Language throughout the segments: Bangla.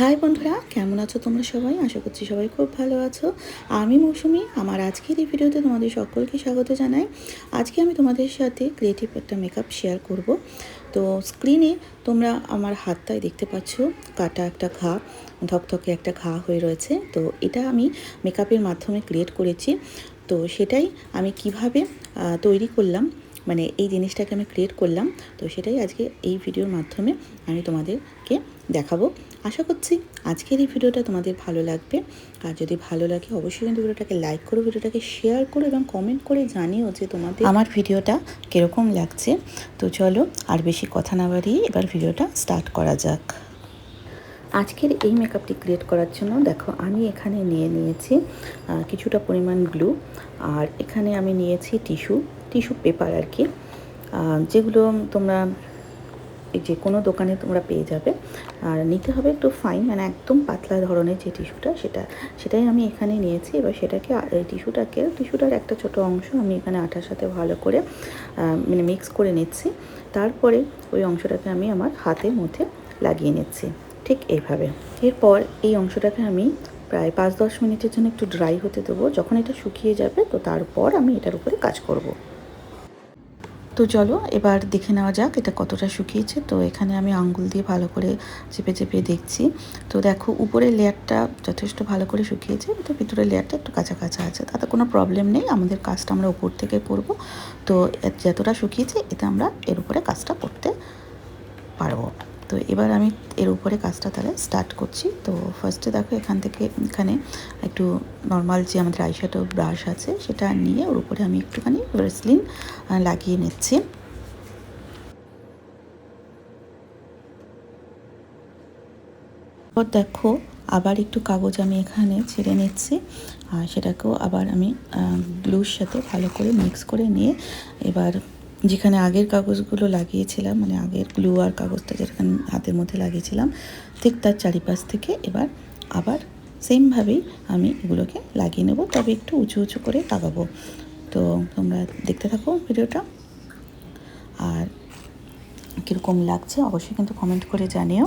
হাই বন্ধুরা, কেমন আছো তোমরা সবাই? আশা করছি সবাই খুব ভালো আছো। আমি মৌসুমি, আমার আজকের এই ভিডিওতে তোমাদের সকলকে স্বাগত জানাই। আজকে আমি তোমাদের সাথে ক্রিয়েটিভ একটা মেকআপ শেয়ার করব। তো স্ক্রিনে তোমরা আমার হাতটায় দেখতে পাচ্ছ কাটা একটা ঘা, ধকধকে একটা ঘা হয়ে রয়েছে। তো এটা আমি মেকআপের মাধ্যমে ক্রিয়েট করেছি। তো সেটাই আমি কিভাবে তৈরি করলাম, মানে এই জিনিসটাকে আমি ক্রিয়েট করলাম, তো সেটাই আজকে এই ভিডিওর মাধ্যমে আমি তোমাদেরকে দেখাবো। আশা করছি আজকের এই ভিডিওটা তোমাদের ভালো লাগবে। আর যদি ভালো লাগে অবশ্যই কিন্তু ভিডিওটাকে লাইক করো, ভিডিওটাকে শেয়ার করো এবং কমেন্ট করে জানিও যে তোমাদের আমার ভিডিওটা কীরকম লাগছে। তো চলো আর বেশি কথা না বাড়িয়ে এবার ভিডিওটা স্টার্ট করা যাক। আজকের এই মেকআপটি ক্রিয়েট করার জন্য দেখো আমি এখানে নিয়েছি কিছুটা পরিমাণ গ্লু, আর এখানে আমি নিয়েছি টিস্যু পেপার আর কি, যেগুলো তোমরা যে কোনো দোকানে তোমরা পেয়ে যাবে। আর নিতে হবে একটু ফাইন, মানে একদম পাতলা ধরনের যে টিস্যুটা সেটাই আমি এখানে নিয়েছি। এবার সেটাকে টিস্যুটার একটা ছোট অংশ আমি এখানে আটার সাথে ভালো করে মানে মিক্স করে নিচ্ছি। তারপরে ওই অংশটাকে আমি আমার হাতের মধ্যে লাগিয়ে নিচ্ছি ঠিক এইভাবে। এরপর এই অংশটাকে আমি প্রায় 5-10 মিনিটের জন্য একটু ড্রাই হতে দেবো। যখন এটা শুকিয়ে যাবে তো তারপর আমি এটার উপরে কাজ করব। তো চলো এবার দেখে নেওয়া যাক এটা কতটা শুকিয়েছে। তো এখানে আমি আঙ্গুল দিয়ে ভালো করে চেপে চেপে দেখছি। তো দেখো উপরের লেয়ারটা যথেষ্ট ভালো করে শুকিয়েছে, তো ভিতরের লেয়ারটা একটু কাঁচা কাঁচা আছে। তাতে কোনো প্রবলেম নেই, আমাদের কাজটা আমরা উপর থেকে করব। তো যতটা শুকিয়েছে এতে আমরা এর উপরে কাজটা করতে পারবো। তো এবার আমি এর উপরে কাজটা তাহলে স্টার্ট করছি। তো ফার্স্টে দেখো এখানে একটু নর্মাল যে আমাদের আইশ্যাডো ব্রাশ আছে সেটা নিয়ে ওর উপরে আমি একটুখানি ভ্যাসলিন লাগিয়ে নিচ্ছি। এরপর দেখো আবার একটু কাগজ আমি এখানে ছেড়ে নিচ্ছি, আর সেটাকেও আবার আমি গ্লুর সাথে ভালো করে মিক্স করে নিয়ে এবার যেখানে আগের কাগজগুলো লাগিয়েছিলাম, মানে আগের গ্লু আর কাগজটা যেখানে হাতের মধ্যে লাগিয়েছিলাম ঠিক তার চারিপাশ থেকে এবার আবার সেমভাবেই আমি এগুলোকে লাগিয়ে নেব, তবে একটু উঁচু উঁচু করে লাগাবো। তো তোমরা দেখতে থাকো ভিডিওটা, আর কীরকম লাগছে অবশ্যই কিন্তু কমেন্ট করে জানিও।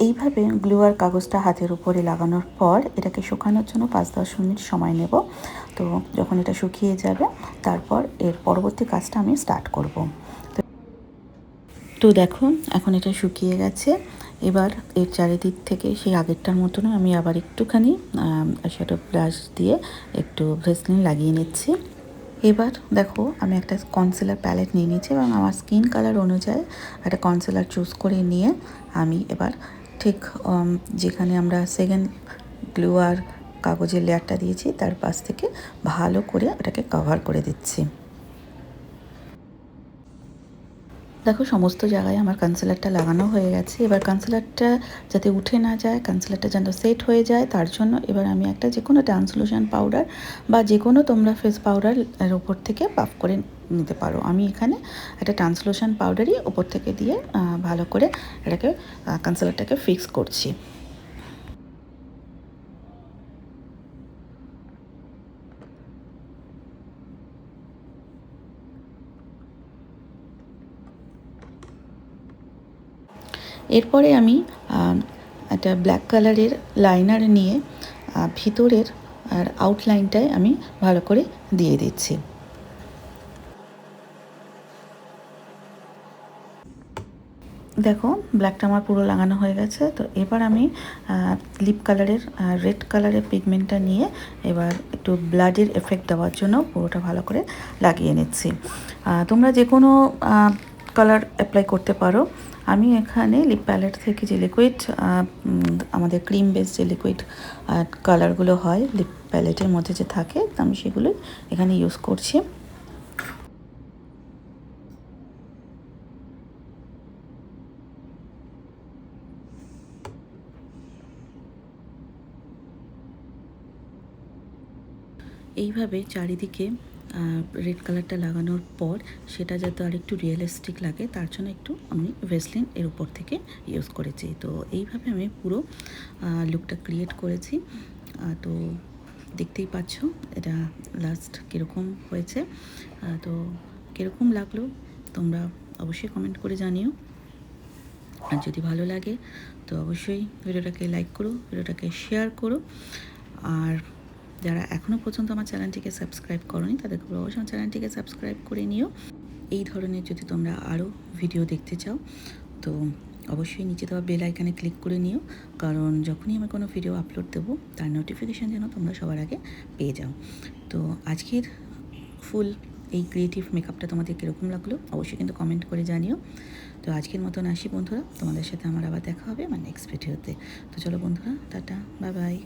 এইভাবে গ্লু আর কাগজটা হাতের উপরে লাগানোর পর এটাকে শুকানোর জন্য 5-10 মিনিট সময় নেব। তো যখন এটা শুকিয়ে যাবে তারপর এর পরবর্তী কাজটা আমি স্টার্ট করব। তো দেখো এখন এটা শুকিয়ে গেছে। এবার এর চারিদিক থেকে সেই আগেরটার মতনই আমি আবার একটুখানি শ্যাডো ব্রাশ দিয়ে একটু ভ্যাসলিন লাগিয়ে নিচ্ছি। এবার দেখো আমি একটা কনসিলার প্যালেট নিয়ে নিয়েছি এবং আমার স্কিন কালার অনুযায়ী একটা কনসিলার চুজ করে নিয়ে আমি এবার ঠিক যেখানে আমরা সেকেন্ড গ্লু আর কাগজের লেয়ারটা দিয়েছি তার পাশ থেকে ভালো করে ওটাকে কভার করে দিচ্ছি। দেখো সমস্ত জায়গায় আমার কনসিলারটা লাগানো হয়ে গেছে। এবার কনসিলারটা যাতে উঠে না যায়, কনসিলারটা যেন সেট হয়ে যায়, তার জন্য এবার আমি একটা যে কোনো ট্রান্সলুশন পাউডার বা যে কোনো তোমরা ফেস পাউডার এর ওপর থেকে পাফ করে নিতে পারো। আমি এখানে একটা ট্রান্সলুশন পাউডারই ওপর থেকে দিয়ে ভালো করে এটাকে কনসিলারটাকে ফিক্স করছি। এরপরে আমি একটা ব্ল্যাক কালারের লাইনার নিয়ে ভিতরের আর আউটলাইনটায় আমি ভালো করে দিয়ে দিচ্ছি। দেখো ব্ল্যাকটা আমার পুরো লাগানো হয়ে গেছে। তো এবার আমি লিপ কালারের রেড কালারের পিগমেন্টটা নিয়ে এবার একটু ব্লাডের এফেক্ট দেওয়ার জন্য পুরোটা ভালো করে লাগিয়ে নিচ্ছি। তোমরা যে কোনো কালার অ্যাপ্লাই করতে পারো। আমি এখানে লিপ প্যালেট থেকে যে লিকুইড আমাদের ক্রিম বেস যে লিকুইড কালারগুলো হয় লিপ প্যালেটের মধ্যে যে থাকে, আমি সেগুলোই এখানে ইউজ করছি। এইভাবে চারিদিকে রেড কালারটা লাগানোর পর সেটা যাতে আরেকটু রিয়েলিস্টিক লাগে তার জন্য একটু আমি ভেসলিন এর উপর থেকে ইউজ করেছি। তো এইভাবে আমি পুরো লুকটা ক্রিয়েট করেছি। তো দেখতেই পাচ্ছ এটা লাস্ট কীরকম হয়েছে। তো কীরকম লাগলো তোমরা অবশ্যই কমেন্ট করে জানিও। আর যদি ভালো লাগে তো অবশ্যই ভিডিওটাকে লাইক করো, ভিডিওটাকে শেয়ার করো। আর যারা এখনও পর্যন্ত আমার চ্যানেলটিকে সাবস্ক্রাইব করোনি তাদেরকে অবশ্যই আমার চ্যানেলটিকে সাবস্ক্রাইব করে নিও। এই ধরনের যদি তোমরা আরও ভিডিও দেখতে চাও তো অবশ্যই নিচে দেওয়া বেল আইকনে ক্লিক করে নিও, কারণ যখনই আমি কোনো ভিডিও আপলোড দেবো তার নোটিফিকেশান যেন তোমরা সবার আগে পেয়ে যাও। তো আজকের ফুল এই ক্রিয়েটিভ মেকআপটা তোমাদের কীরকম লাগলো অবশ্যই কিন্তু কমেন্ট করে জানিও। তো আজকের মতন আসি বন্ধুরা, তোমাদের সাথে আমার আবার দেখা হবে আমার নেক্সট ভিডিওতে। তো চলো বন্ধুরা, টাটা, বাই বাই।